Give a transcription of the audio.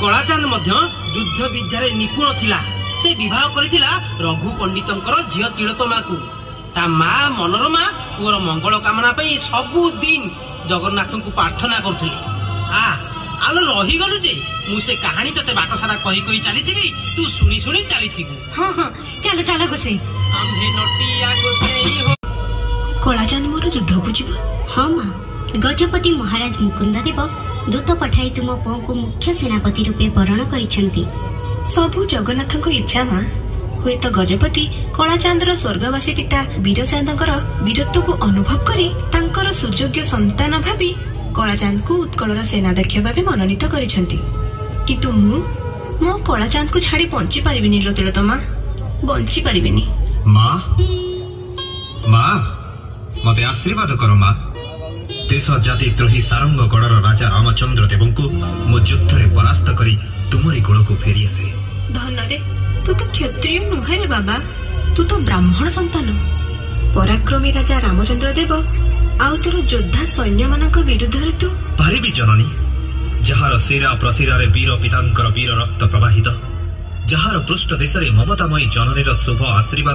कलाचांद युद्ध विद्यार निपुण थिला। से विवाह करिथिला रघु पंडितंकर झियो तिलोत्तमा को। ता मां मनोरमा पुअर मंगल कामना पई सबु दिन जगन्नाथ को प्रार्थना करथुली। आलो रही गलु जे मु से कहानी तते बाट सारा कही कही चलीथिबी तू सुनी सुनी चलीथिबु। हां हां चलो चलो गोसे आम्हे नटिया गोसेई हो। कलाचांद मोर युद्ध को जीव। हाँ माँ, गजपति महाराज मुकुंद देव दूत पठाई तुम पुओ को मुख्य सेनापति रूपे वरण करिसेंती। सबु जगन्नाथ को इच्छा माँ। हुए तो गजपति कलाचांदर स्वर्गवासी पिता वीरचांदर वीरत्व को अनुभव करी तांकर सुयोग्य संतान भावी कलाचांद को उत्कलर सेनाध्यक्ष भाव मनोनीत करिसेंती। किंतु मो कलाचांद को छाड़ी बंची पारिबिनी लो तिलोत्तमा, बंची पारिबिनी। माँ माँ मते आशीर्वाद करो माँ। देश जाति द्रोही सारंगगढ़ राजा रामचंद्र देव को मो युद्ध रे परास्त करी तुमरी गोड़ को फेरी आसे। धन रे तू तो क्षत्रिय नुहे रे बाबा, तू तो ब्राह्मण संतान। पराक्रमी राजा रामचंद्र देव आउ तोर योद्धा सैन्य मानक विरुद्ध रे तू पारिबी जननी। जहार शिरा प्रशिरा रे वीर पितांकर वीर रक्त प्रवाहित, जहार पृष्ठ देश रे ममतामयी जननीर शुभ आशीर्वाद